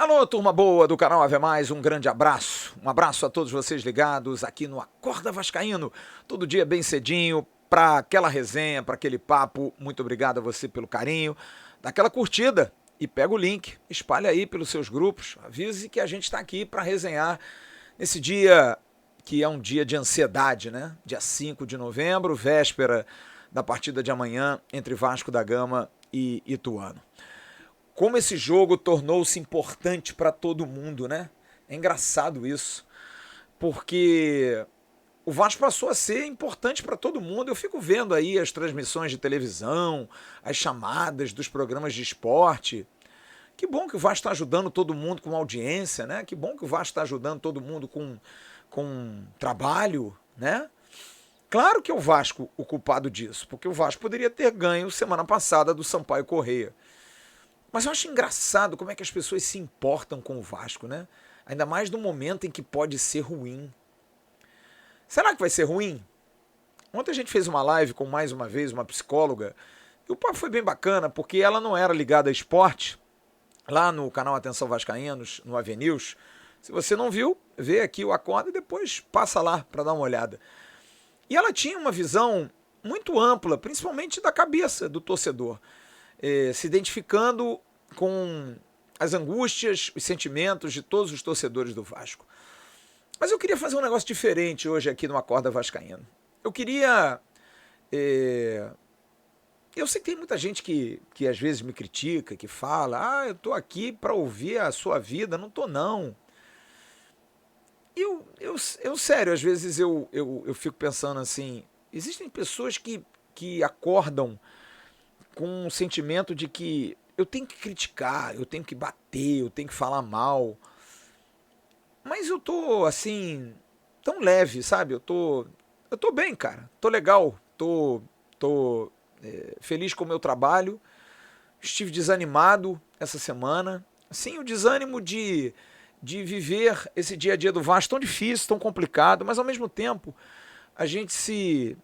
Alô, turma boa do canal Ave Mais, um grande abraço. Um abraço a todos vocês ligados aqui no Acorda Vascaíno, todo dia bem cedinho, para aquela resenha, para aquele papo. Muito obrigado a você pelo carinho. Dá aquela curtida e pega o link, espalha aí pelos seus grupos, avise que a gente está aqui para resenhar nesse dia que é um dia de ansiedade, né? Dia 5 de novembro, véspera da partida de amanhã entre Vasco da Gama e Ituano. Como esse jogo tornou-se importante para todo mundo, né? É engraçado isso, porque o Vasco passou a ser importante para todo mundo. Eu fico vendo aí as transmissões de televisão, as chamadas dos programas de esporte. Que bom que o Vasco está ajudando todo mundo com audiência, né? Que bom que o Vasco está ajudando todo mundo com trabalho, né? Claro que é o Vasco o culpado disso, porque o Vasco poderia ter ganho semana passada do Sampaio Corrêa. Mas eu acho engraçado como é que as pessoas se importam com o Vasco, né? Ainda mais no momento em que pode ser ruim. Será que vai ser ruim? Ontem a gente fez uma live com, mais uma vez, uma psicóloga, e o papo foi bem bacana, porque ela não era ligada a esporte, lá no canal Atenção Vascaínos, no Avenews. Se você não viu, vê aqui o Acorda e depois passa lá para dar uma olhada. E ela tinha uma visão muito ampla, principalmente da cabeça do torcedor, se identificando com as angústias, os sentimentos de todos os torcedores do Vasco. Mas eu queria fazer um negócio diferente hoje aqui no Acorda Vascaíno. Eu queria... Eu sei que tem muita gente que às vezes me critica, que fala, eu tô aqui para ouvir a sua vida. Não tô, não. Sério, às vezes eu fico pensando assim, existem pessoas que acordam com um sentimento de que eu tenho que criticar, eu tenho que bater, eu tenho que falar mal. Mas eu tô, assim, tão leve, sabe? Eu tô bem, cara. Tô legal. Tô feliz com o meu trabalho. Estive desanimado essa semana. Assim, o desânimo de viver esse dia a dia do Vasco tão difícil, tão complicado, mas ao mesmo tempo a gente se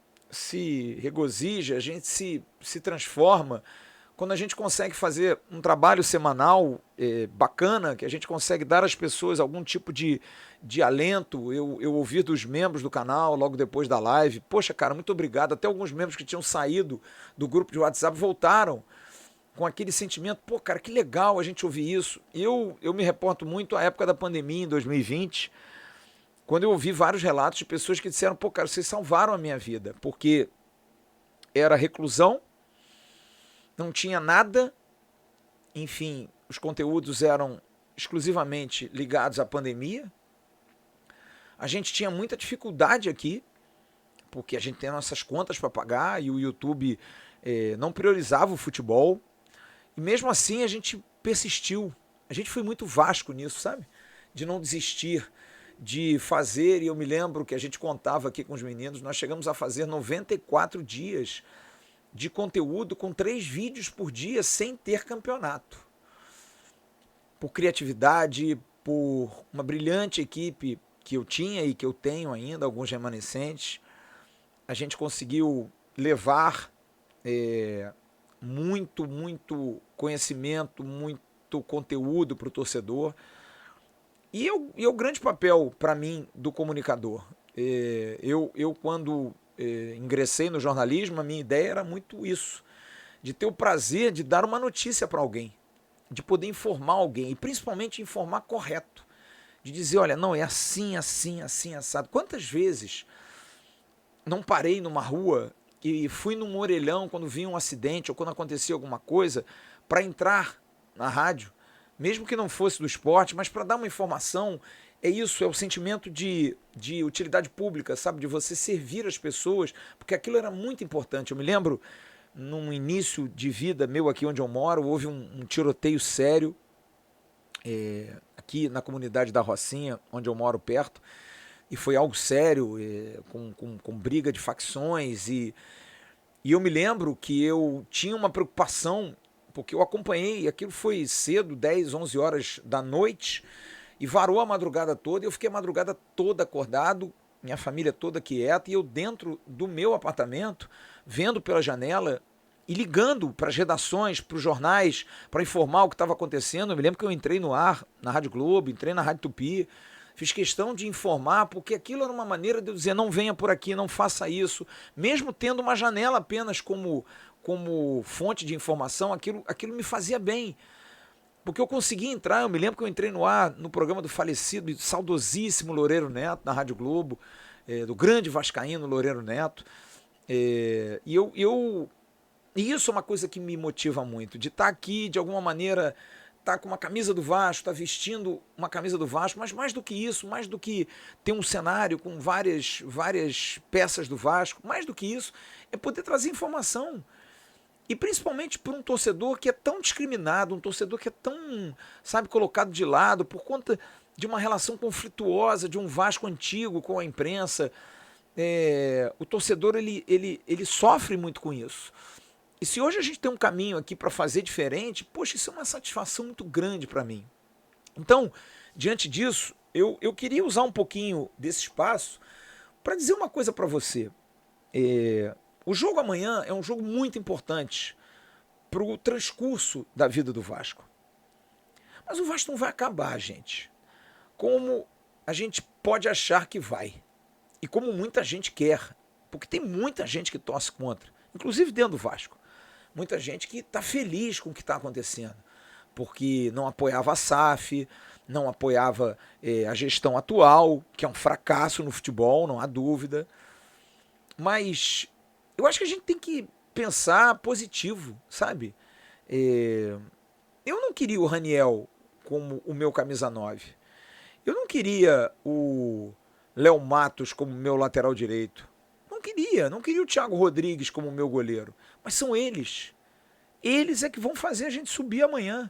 regozija, a gente se transforma quando a gente consegue fazer um trabalho semanal bacana, que a gente consegue dar às pessoas algum tipo de alento. Eu ouvi dos membros do canal logo depois da live, poxa cara, muito obrigado, até alguns membros que tinham saído do grupo de WhatsApp voltaram com aquele sentimento, pô cara, que legal a gente ouvir isso. Eu me reporto muito à época da pandemia em 2020, quando eu ouvi vários relatos de pessoas que disseram, pô, cara, vocês salvaram a minha vida, porque era reclusão, não tinha nada, enfim, os conteúdos eram exclusivamente ligados à pandemia, a gente tinha muita dificuldade aqui, porque a gente tem nossas contas para pagar e o YouTube não priorizava o futebol, e mesmo assim a gente persistiu, a gente foi muito Vasco nisso, sabe? De não desistir, de fazer, e eu me lembro que a gente contava aqui com os meninos, nós chegamos a fazer 94 dias de conteúdo com 3 vídeos por dia sem ter campeonato. Por criatividade, por uma brilhante equipe que eu tinha e que eu tenho ainda, alguns remanescentes, a gente conseguiu levar muito conhecimento, muito conteúdo para o torcedor. E é o grande papel, para mim, do comunicador. Eu quando ingressei no jornalismo, a minha ideia era muito isso, de ter o prazer de dar uma notícia para alguém, de poder informar alguém, e principalmente informar correto, de dizer, olha, não, é assim, assim, assim, assado. Quantas vezes não parei numa rua e fui num orelhão quando vinha um acidente ou quando acontecia alguma coisa, para entrar na rádio, mesmo que não fosse do esporte, mas para dar uma informação. É isso, é o sentimento de utilidade pública, sabe? De você servir as pessoas, porque aquilo era muito importante. Eu me lembro, num início de vida meu aqui onde eu moro, houve um tiroteio sério, aqui na comunidade da Rocinha, onde eu moro perto, e foi algo sério, com briga de facções, e eu me lembro que eu tinha uma preocupação, porque eu acompanhei, aquilo foi cedo, 10, 11 horas da noite, e varou a madrugada toda, e eu fiquei a madrugada toda acordado, minha família toda quieta, e eu dentro do meu apartamento, vendo pela janela, e ligando para as redações, para os jornais, para informar o que estava acontecendo. Eu me lembro que eu entrei no ar, na Rádio Globo, entrei na Rádio Tupi, fiz questão de informar, porque aquilo era uma maneira de eu dizer, não venha por aqui, não faça isso. Mesmo tendo uma janela apenas como fonte de informação, aquilo me fazia bem. Porque eu consegui entrar, eu me lembro que eu entrei no ar no programa do falecido e saudosíssimo Loureiro Neto, na Rádio Globo, do grande vascaíno Loureiro Neto. E isso é uma coisa que me motiva muito, de estar aqui, de alguma maneira, estar com uma camisa do Vasco, estar vestindo uma camisa do Vasco, mas mais do que isso, mais do que ter um cenário com várias peças do Vasco, mais do que isso, é poder trazer informação. E principalmente por um torcedor que é tão discriminado, um torcedor que é tão, sabe, colocado de lado por conta de uma relação conflituosa de um Vasco antigo com a imprensa. O torcedor ele sofre muito com isso. E se hoje a gente tem um caminho aqui para fazer diferente, poxa, isso é uma satisfação muito grande para mim. Então, diante disso, eu queria usar um pouquinho desse espaço para dizer uma coisa para você. O jogo amanhã é um jogo muito importante para o transcurso da vida do Vasco. Mas o Vasco não vai acabar, gente, como a gente pode achar que vai. E como muita gente quer. Porque tem muita gente que torce contra, inclusive dentro do Vasco. Muita gente que está feliz com o que está acontecendo, porque não apoiava a SAF, não apoiava a gestão atual, que é um fracasso no futebol, não há dúvida. Mas eu acho que a gente tem que pensar positivo, sabe? Eu não queria o Raniel como o meu camisa 9. Eu não queria o Léo Matos como meu lateral direito. Não queria o Thiago Rodrigues como meu goleiro. Mas são eles. Eles é que vão fazer a gente subir amanhã.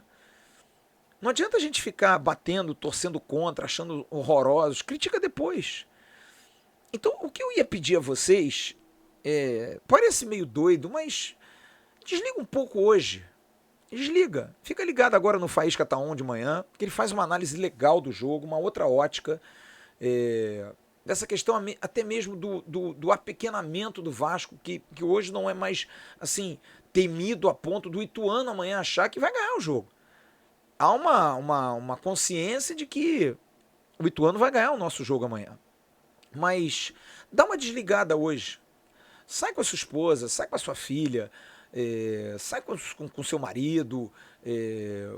Não adianta a gente ficar batendo, torcendo contra, achando horrorosos. Critica depois. Então, o que eu ia pedir a vocês, parece meio doido, mas desliga um pouco hoje. Desliga. Fica ligado agora no Faísca Tá On de manhã, que ele faz uma análise legal do jogo, uma outra ótica, dessa questão até mesmo do apequenamento do Vasco, que hoje não é mais assim temido a ponto do Ituano amanhã achar que vai ganhar o jogo. Há uma consciência de que o Ituano vai ganhar o nosso jogo amanhã. Mas dá uma desligada hoje. Sai com a sua esposa, sai com a sua filha, sai com seu marido,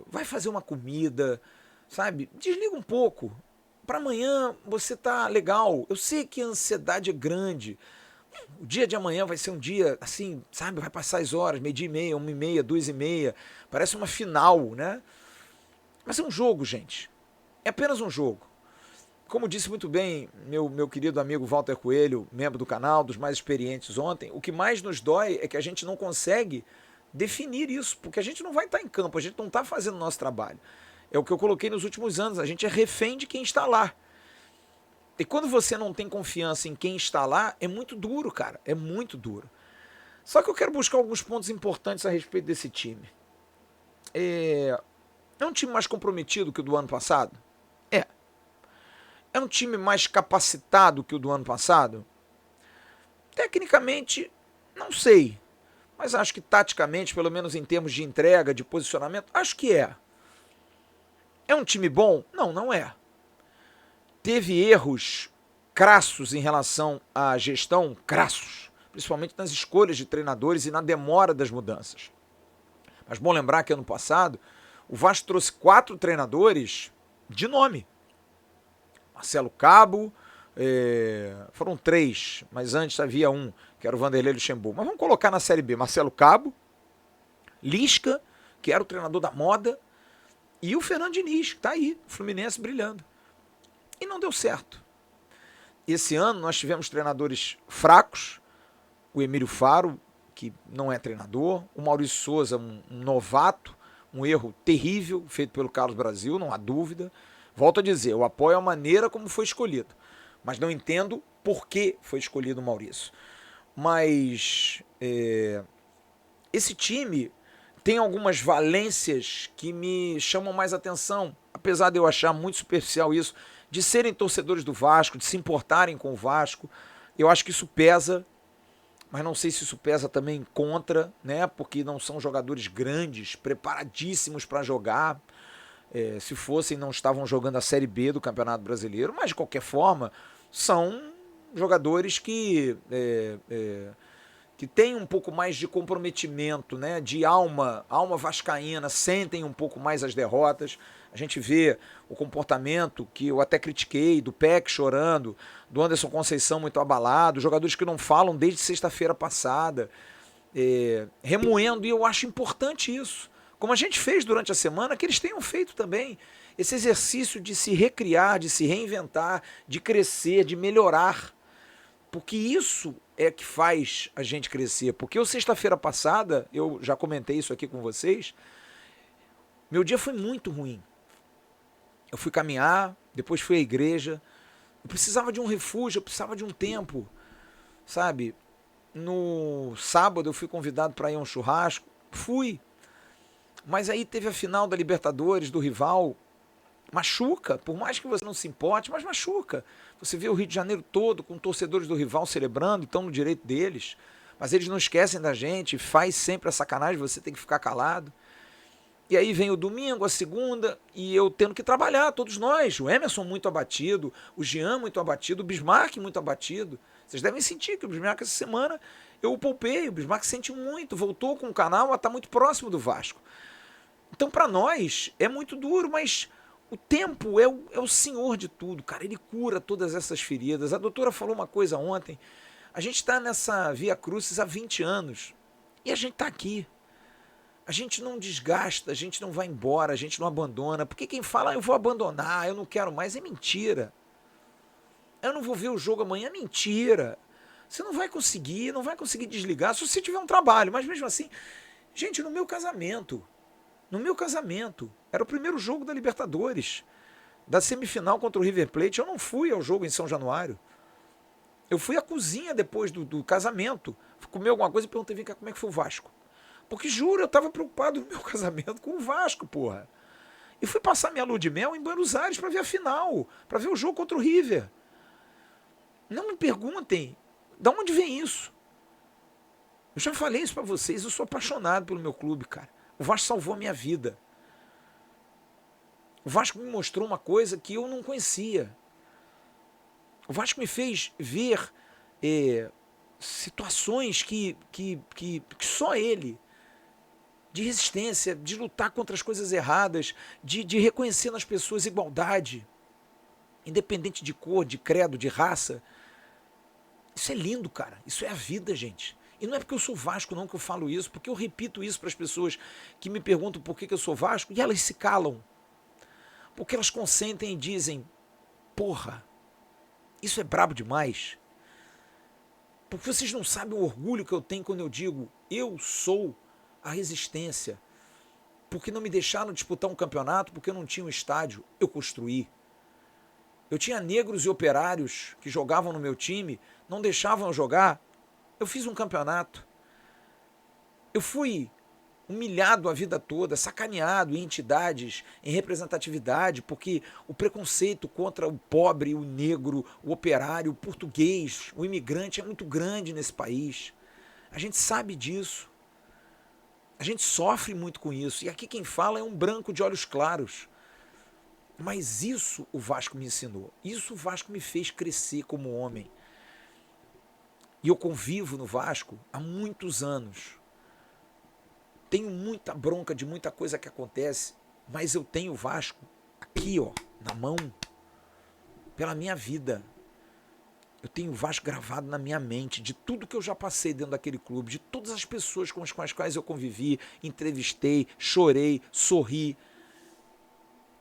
vai fazer uma comida, sabe? Desliga um pouco. Para amanhã você tá legal. Eu sei que a ansiedade é grande. O dia de amanhã vai ser um dia assim, sabe? Vai passar as horas, 12:30, 1:30, 2:30. Parece uma final, né? Mas é um jogo, gente. É apenas um jogo. Como disse muito bem meu querido amigo Walter Coelho, membro do canal, dos mais experientes ontem, o que mais nos dói é que a gente não consegue definir isso, porque a gente não vai estar em campo, a gente não está fazendo o nosso trabalho. É o que eu coloquei nos últimos anos, a gente é refém de quem está lá. E quando você não tem confiança em quem está lá, é muito duro, cara, é muito duro. Só que eu quero buscar alguns pontos importantes a respeito desse time. É um time mais comprometido que o do ano passado? É um time mais capacitado que o do ano passado? Tecnicamente, não sei. Mas acho que taticamente, pelo menos em termos de entrega, de posicionamento, acho que é. É um time bom? Não, não é. Teve erros crassos em relação à gestão, crassos, principalmente nas escolhas de treinadores e na demora das mudanças. Mas bom lembrar que ano passado, o Vasco trouxe 4 treinadores de nome. Marcelo Cabo, foram 3, mas antes havia um, que era o Vanderlei Luxemburgo. Mas vamos colocar na Série B, Marcelo Cabo, Lisca, que era o treinador da moda, e o Fernando Diniz, que está aí, o Fluminense brilhando. E não deu certo. Esse ano nós tivemos treinadores fracos, o Emílio Faro, que não é treinador, o Maurício Souza, um novato, um erro terrível feito pelo Carlos Brasil, não há dúvida. Volto a dizer, eu apoio a maneira como foi escolhido, mas não entendo por que foi escolhido o Maurício. Mas esse time tem algumas valências que me chamam mais atenção, apesar de eu achar muito superficial isso, de serem torcedores do Vasco, de se importarem com o Vasco. Eu acho que isso pesa mas não sei se isso pesa também contra, né? Porque não são jogadores grandes, preparadíssimos para jogar. Se fossem, não estavam jogando a Série B do Campeonato Brasileiro, mas de qualquer forma, são jogadores que têm um pouco mais de comprometimento, né? De alma vascaína, sentem um pouco mais as derrotas. A gente vê o comportamento que eu até critiquei, do Peck chorando, do Anderson Conceição muito abalado, jogadores que não falam desde sexta-feira passada, remoendo, e eu acho importante isso. Como a gente fez durante a semana, que eles tenham feito também esse exercício de se recriar, de se reinventar, de crescer, de melhorar. Porque isso é que faz a gente crescer. Porque eu, sexta-feira passada, eu já comentei isso aqui com vocês, meu dia foi muito ruim. Eu fui caminhar, depois fui à igreja, eu precisava de um refúgio, eu precisava de um tempo, sabe? No sábado eu fui convidado para ir a um churrasco, fui. Mas aí teve a final da Libertadores, do rival, machuca, por mais que você não se importe, mas machuca. Você vê o Rio de Janeiro todo com torcedores do rival celebrando, estão no direito deles, mas eles não esquecem da gente, faz sempre a sacanagem, você tem que ficar calado. E aí vem o domingo, a segunda, e eu tendo que trabalhar, todos nós. O Emerson muito abatido, o Jean muito abatido, o Bismarck muito abatido. Vocês devem sentir que o Bismarck essa semana eu o poupei, o Bismarck sente muito, voltou com o canal, mas está muito próximo do Vasco. Então, para nós, é muito duro, mas o tempo é o senhor de tudo, cara. Ele cura todas essas feridas. A doutora falou uma coisa ontem. A gente está nessa Via Crucis há 20 anos. E a gente está aqui. A gente não desgasta, a gente não vai embora, a gente não abandona. Porque quem fala, eu vou abandonar, eu não quero mais, é mentira. Eu não vou ver o jogo amanhã, é mentira. Você não vai conseguir desligar se você tiver um trabalho. Mas mesmo assim, gente, no meu casamento, era o primeiro jogo da Libertadores, da semifinal contra o River Plate. Eu não fui ao jogo em São Januário. Eu fui à cozinha depois do casamento, fui comer alguma coisa e perguntei, vem cá, como é que foi o Vasco? Porque, juro, eu estava preocupado no meu casamento com o Vasco, porra. E fui passar minha lua de mel em Buenos Aires para ver a final, para ver o jogo contra o River. Não me perguntem de onde vem isso. Eu já falei isso para vocês, eu sou apaixonado pelo meu clube, cara. O Vasco salvou a minha vida. O Vasco me mostrou uma coisa que eu não conhecia. O Vasco me fez ver situações que só ele, de resistência, de lutar contra as coisas erradas, de reconhecer nas pessoas igualdade, independente de cor, de credo, de raça. Isso é lindo, cara. Isso é a vida, gente. E não é porque eu sou Vasco não que eu falo isso, porque eu repito isso para as pessoas que me perguntam por que eu sou Vasco e elas se calam. Porque elas consentem e dizem, porra, isso é brabo demais. Porque vocês não sabem o orgulho que eu tenho quando eu digo, eu sou a resistência. Porque não me deixaram disputar um campeonato, porque eu não tinha um estádio, eu construí. Eu tinha negros e operários que jogavam no meu time, não deixavam eu jogar, eu fiz um campeonato. Eu fui humilhado a vida toda, sacaneado em entidades, em representatividade, porque o preconceito contra o pobre, o negro, o operário, o português, o imigrante é muito grande nesse país. A gente sabe disso. A gente sofre muito com isso. E aqui quem fala é um branco de olhos claros. Mas isso o Vasco me ensinou. Isso o Vasco me fez crescer como homem. E eu convivo no Vasco há muitos anos. Tenho muita bronca de muita coisa que acontece, mas eu tenho o Vasco aqui, ó, na mão, pela minha vida. Eu tenho o Vasco gravado na minha mente, de tudo que eu já passei dentro daquele clube, de todas as pessoas com as quais eu convivi, entrevistei, chorei, sorri.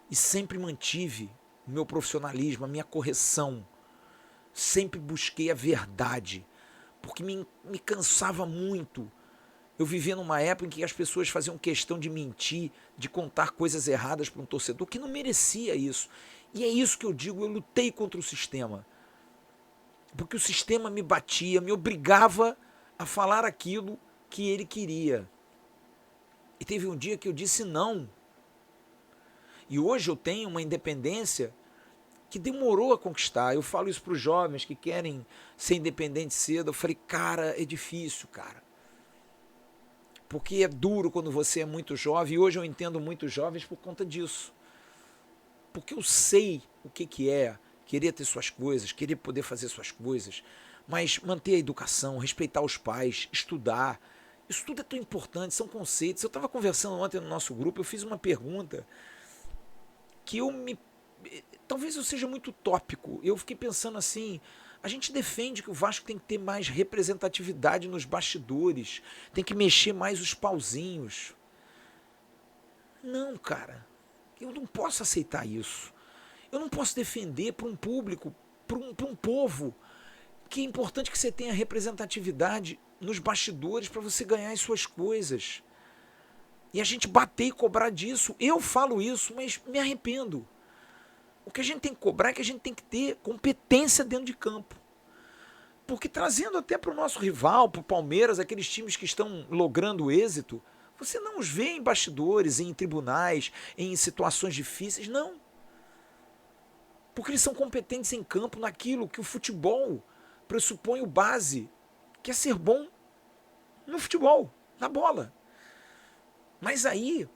E sempre mantive o meu profissionalismo, a minha correção. Sempre busquei a verdade, porque me cansava muito. Eu vivia numa época em que as pessoas faziam questão de mentir, de contar coisas erradas para um torcedor que não merecia isso. E é isso que eu digo, eu lutei contra o sistema. Porque o sistema me batia, me obrigava a falar aquilo que ele queria. E teve um dia que eu disse não. E hoje eu tenho uma independência que demorou a conquistar. Eu falo isso para os jovens que querem ser independentes cedo. Eu falei, cara, é difícil, cara. Porque é duro quando você é muito jovem, e hoje eu entendo muitos jovens por conta disso. Porque eu sei o que é querer ter suas coisas, querer poder fazer suas coisas, mas manter a educação, respeitar os pais, estudar. Isso tudo é tão importante, são conceitos. Eu estava conversando ontem no nosso grupo, eu fiz uma pergunta que talvez eu seja muito utópico. Eu fiquei pensando assim, a gente defende que o Vasco tem que ter mais representatividade nos bastidores, tem que mexer mais os pauzinhos. Não, cara, eu não posso aceitar isso. Eu não posso defender para um público, para um povo, que é importante que você tenha representatividade nos bastidores para você ganhar as suas coisas. E a gente bater e cobrar disso. Eu falo isso, mas me arrependo. O que a gente tem que cobrar é que a gente tem que ter competência dentro de campo. Porque trazendo até para o nosso rival, para o Palmeiras, aqueles times que estão logrando êxito, você não os vê em bastidores, em tribunais, em situações difíceis, não. Porque eles são competentes em campo naquilo que o futebol pressupõe o base, que é ser bom no futebol, na bola. Mas aí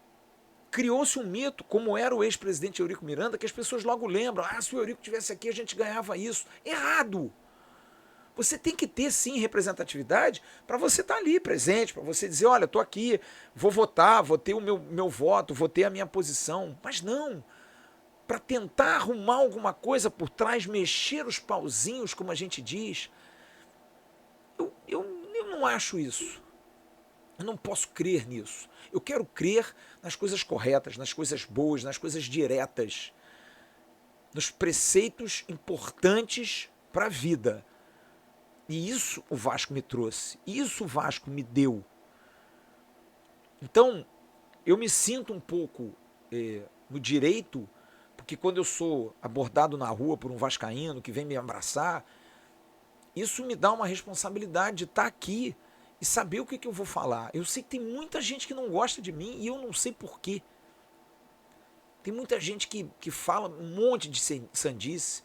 criou-se um mito, como era o ex-presidente Eurico Miranda, que as pessoas logo lembram, se o Eurico estivesse aqui a gente ganhava isso. Errado! Você tem que ter, sim, representatividade para você estar ali presente, para você dizer, olha, estou aqui, vou votar, vou ter o meu voto, vou ter a minha posição. Mas não, para tentar arrumar alguma coisa por trás, mexer os pauzinhos, como a gente diz, eu não acho isso. Eu não posso crer nisso. Eu quero crer nas coisas corretas, nas coisas boas, nas coisas diretas, nos preceitos importantes para a vida. E isso o Vasco me trouxe. Isso o Vasco me deu. Então, eu me sinto um pouco no direito, porque quando eu sou abordado na rua por um vascaíno que vem me abraçar, isso me dá uma responsabilidade de estar aqui e saber o que eu vou falar. Eu sei que tem muita gente que não gosta de mim e eu não sei porquê. Tem muita gente que fala um monte de sandice.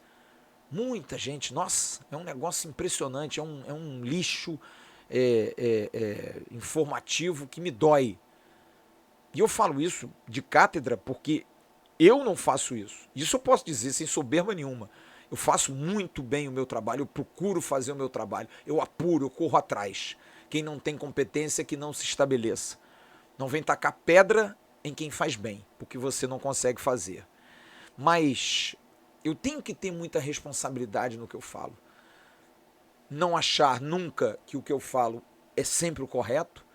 Muita gente. Nossa, é um negócio impressionante. É um lixo informativo que me dói. E eu falo isso de cátedra porque eu não faço isso. Isso eu posso dizer sem soberba nenhuma. Eu faço muito bem o meu trabalho, eu procuro fazer o meu trabalho. Eu apuro, eu corro atrás. Quem não tem competência, que não se estabeleça. Não vem tacar pedra em quem faz bem, porque você não consegue fazer. Mas eu tenho que ter muita responsabilidade no que eu falo. Não achar nunca que o que eu falo é sempre o correto,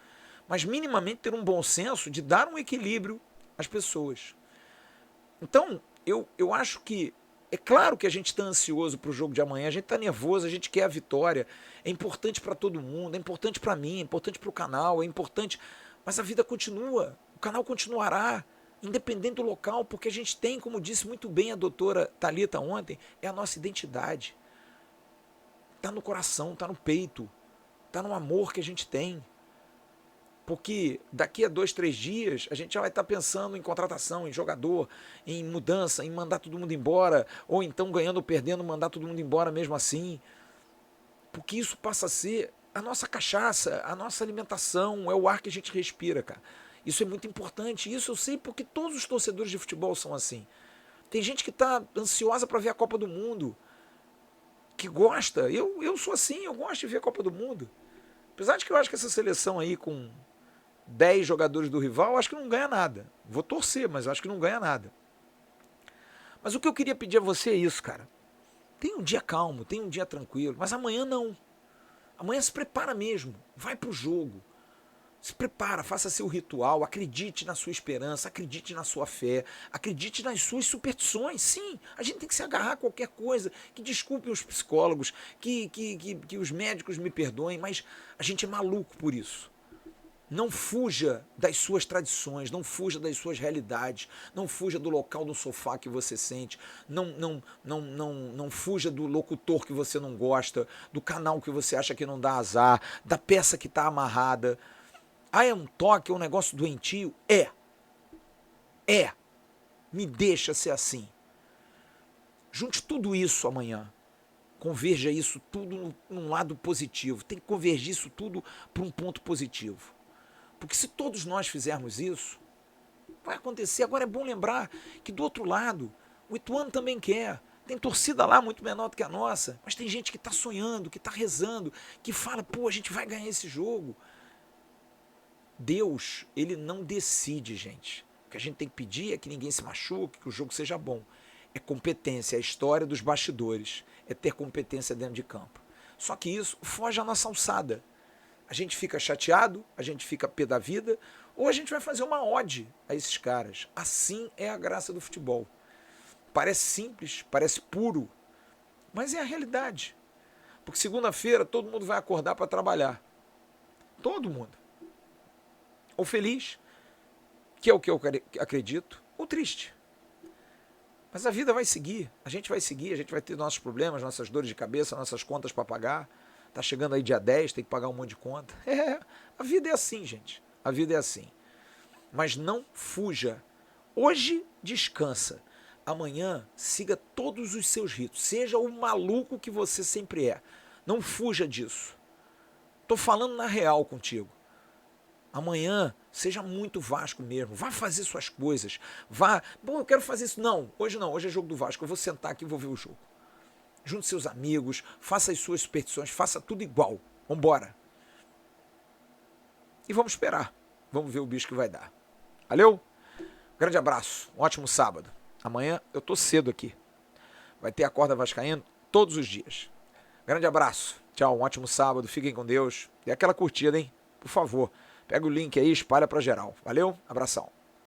mas minimamente ter um bom senso de dar um equilíbrio às pessoas. Então, eu acho que é claro que a gente está ansioso para o jogo de amanhã, a gente está nervoso, a gente quer a vitória, é importante para todo mundo, é importante para mim, é importante para o canal, é importante, mas a vida continua, o canal continuará, independente do local, porque a gente tem, como disse muito bem a doutora Thalita ontem, é a nossa identidade. Está no coração, está no peito, está no amor que a gente tem. Porque daqui a 2, 3 dias a gente já vai estar pensando em contratação, em jogador, em mudança, em mandar todo mundo embora, ou então ganhando ou perdendo, mandar todo mundo embora mesmo assim. Porque isso passa a ser a nossa cachaça, a nossa alimentação, é o ar que a gente respira, cara. Isso é muito importante. Isso eu sei porque todos os torcedores de futebol são assim. Tem gente que está ansiosa para ver a Copa do Mundo, que gosta. Eu sou assim, eu gosto de ver a Copa do Mundo. Apesar de que eu acho que essa seleção aí com 10 jogadores do rival, acho que não ganha nada. Vou torcer, mas acho que não ganha nada. Mas o que eu queria pedir a você é isso, cara. Tem um dia calmo, tem um dia tranquilo, mas amanhã não. Amanhã se prepara mesmo, vai pro jogo. Se prepara, faça seu ritual, acredite na sua esperança, acredite na sua fé, acredite nas suas superstições. Sim, a gente tem que se agarrar a qualquer coisa. Que desculpem os psicólogos, que os médicos me perdoem, mas a gente é maluco por isso. Não fuja das suas tradições, não fuja das suas realidades, não fuja do local do sofá que você sente, não fuja do locutor que você não gosta, do canal que você acha que não dá azar, da peça que está amarrada. É um toque, é um negócio doentio? É. Me deixa ser assim. Junte tudo isso amanhã. Converja isso tudo num lado positivo. Tem que convergir isso tudo para um ponto positivo. Porque se todos nós fizermos isso, vai acontecer. Agora é bom lembrar que do outro lado, o Ituano também quer. Tem torcida lá muito menor do que a nossa, mas tem gente que está sonhando, que está rezando, que fala, pô, a gente vai ganhar esse jogo. Deus, ele não decide, gente. O que a gente tem que pedir é que ninguém se machuque, que o jogo seja bom. É competência, é a história dos bastidores, é ter competência dentro de campo. Só que isso foge à nossa alçada. A gente fica chateado, a gente fica pé da vida, ou a gente vai fazer uma ode a esses caras. Assim é a graça do futebol. Parece simples, parece puro, mas é a realidade. Porque segunda-feira todo mundo vai acordar para trabalhar. Todo mundo. Ou feliz, que é o que eu acredito, ou triste. Mas a vida vai seguir, a gente vai ter nossos problemas, nossas dores de cabeça, nossas contas para pagar. Tá chegando aí dia 10, tem que pagar um monte de conta. A vida é assim, gente. A vida é assim. Mas não fuja. Hoje descansa. Amanhã siga todos os seus ritos. Seja o maluco que você sempre é. Não fuja disso. Tô falando na real contigo. Amanhã, seja muito Vasco mesmo. Vá fazer suas coisas. Vá. Bom, eu quero fazer isso. Não, hoje é jogo do Vasco. Eu vou sentar aqui e vou ver o jogo. Junte seus amigos, faça as suas superstições, faça tudo igual. Vambora. E vamos esperar. Vamos ver o bicho que vai dar. Valeu? Grande abraço. Um ótimo sábado. Amanhã eu tô cedo aqui. Vai ter a Acorda Vascaíno todos os dias. Grande abraço. Tchau, um ótimo sábado. Fiquem com Deus. E aquela curtida, hein? Por favor. Pega o link aí e espalha pra geral. Valeu? Abração.